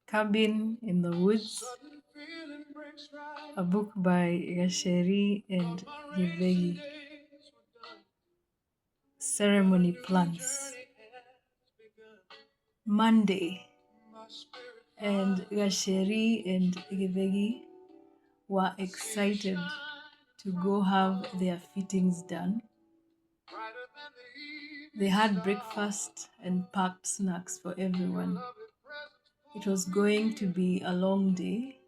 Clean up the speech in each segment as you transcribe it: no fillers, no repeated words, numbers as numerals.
Cabin in the Woods, a book by Gacheri and Githegi. Ceremony plans. Monday, and Gacheri and Githegi were excited to go have their fittings done. They had breakfast and packed snacks for everyone. It was going to be a long day.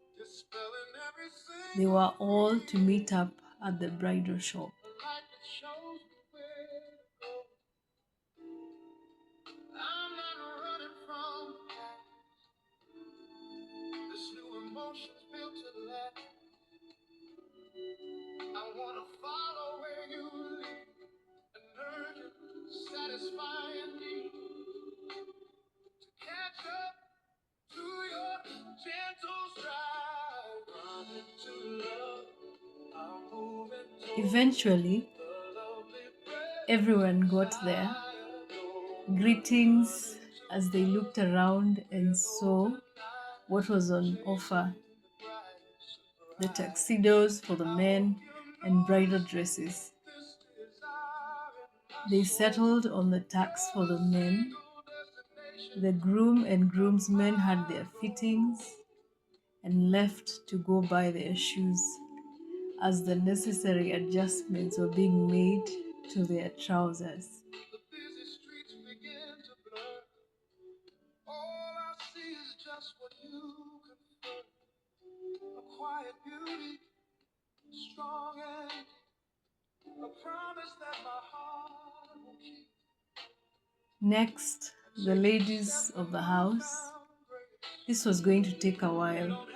They were all to meet up at the bridal shop. Eventually, everyone got there. Greetings as they looked around and saw what was on offer. The tuxedos for the men and bridal dresses. They settled on the tux for the men. The groom and groomsmen had their fittings and left to go buy their shoes as the necessary adjustments were being made to their trousers. Next, the ladies of the house. This was going to take a while.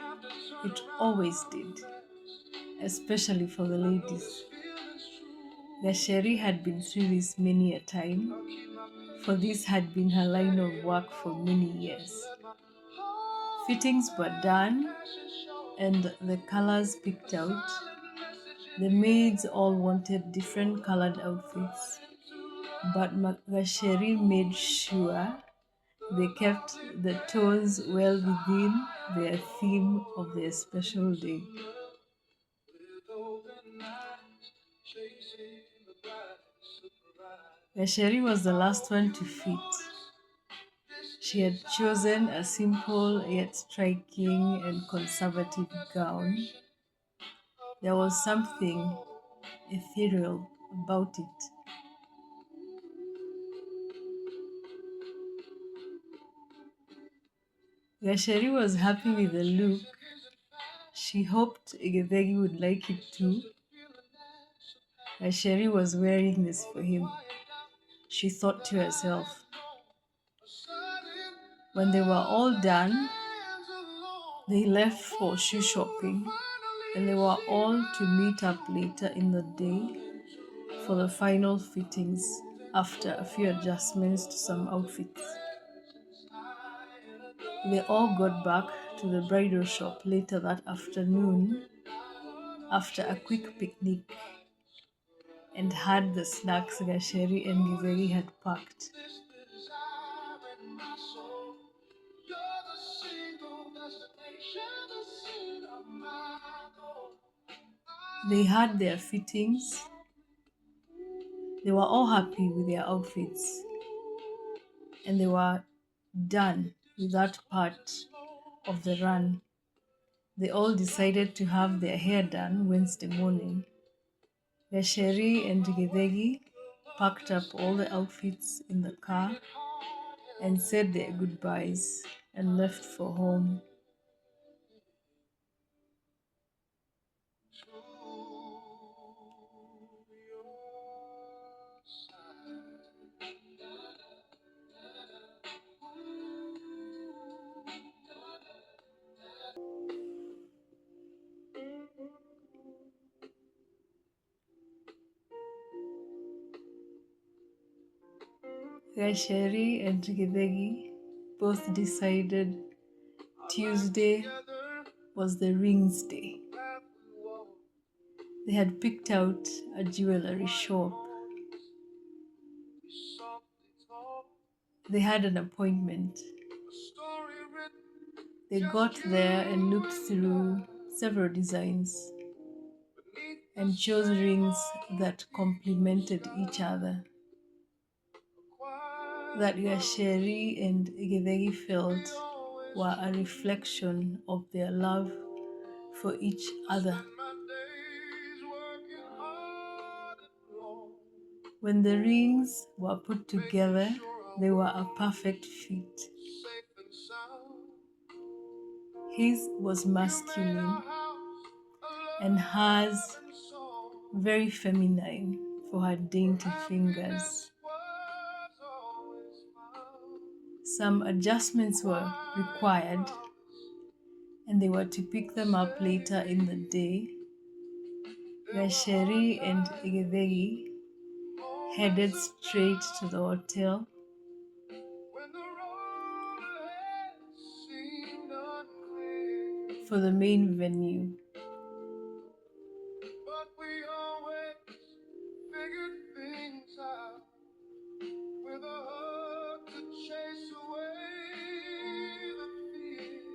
It always did, especially for the ladies. Gacheri had been through this many a time, for this had been her line of work for many years. Fittings were done and the colors picked out. The maids all wanted different colored outfits, but Gacheri made sure they kept the tones well within their theme of their special day. Gacheri was the last one to fit. She had chosen a simple yet striking and conservative gown. There was something ethereal about it. Gacheri was happy with the look. She hoped Githegi would like it too. Gacheri was wearing this for him. She thought to herself. When they were all done, they left for shoe shopping, and they were all to meet up later in the day for the final fittings after a few adjustments to some outfits. They all got back to the bridal shop later that afternoon after a quick picnic and had the snacks Gacheri and Githegi had packed. They had their fittings. They were all happy with their outfits, and they were done with that part of the run. They all decided to have their hair done Wednesday morning. Gacheri and Githegi packed up all the outfits in the car and said their goodbyes and left for home. Gacheri and Githegi both decided Tuesday was the rings day. They had picked out a jewelry shop. They had an appointment. They got there and looked through several designs and chose rings that complemented each other, that Gacheri and Githegi felt were a reflection of their love for each other. When the rings were put together, they were a perfect fit. His was masculine and hers very feminine for her dainty fingers. Some adjustments were required, and they were to pick them up later in the day. Gacheri and Githegi headed straight to the hotel. For the main venue.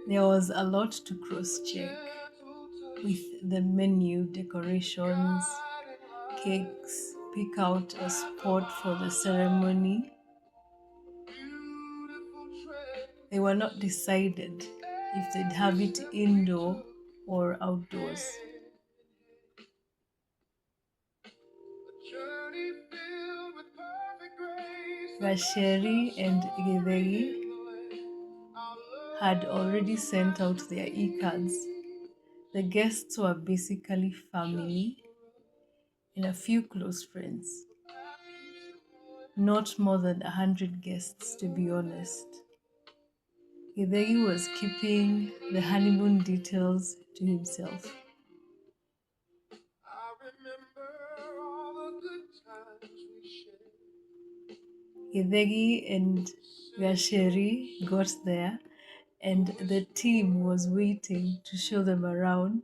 There was a lot to cross-check with the menu, decorations, cakes, pick out a spot for the ceremony. They were not decided if they'd have it indoor or outdoors. Gacheri and Githegi had already sent out their e-cards. The guests were basically family and a few close friends. Not more than 100 guests, to be honest. Githegi was keeping the honeymoon details to himself. Githegi and Gacheri got there, and the team was waiting to show them around,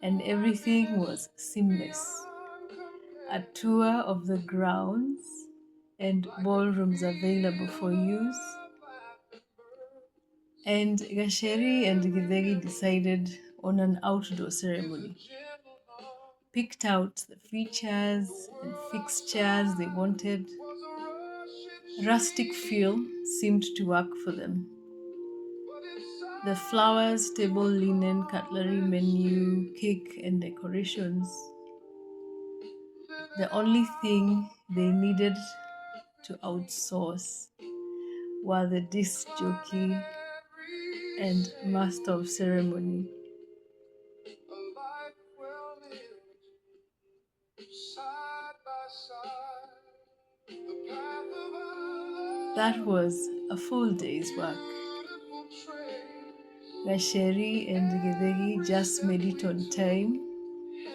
and everything was seamless. A tour of the grounds and ballrooms available for use. And Gacheri and Githegi decided on an outdoor ceremony. Picked out the features and fixtures they wanted. Rustic feel seemed to work for them. The flowers, table linen, cutlery, menu, cake and decorations. The only thing they needed to outsource were the disc jockey and master of ceremony. That was a full day's work. Gacheri and Githegi just made it on time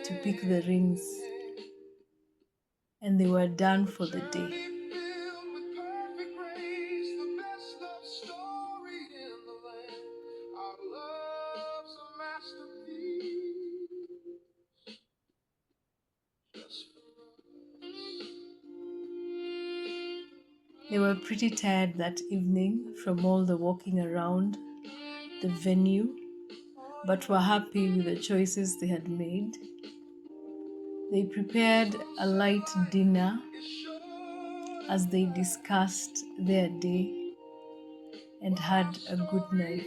to pick the rings, and they were done for the day. They were pretty tired that evening from all the walking around the venue, but were happy with the choices they had made. They prepared a light dinner as they discussed their day and had a good night.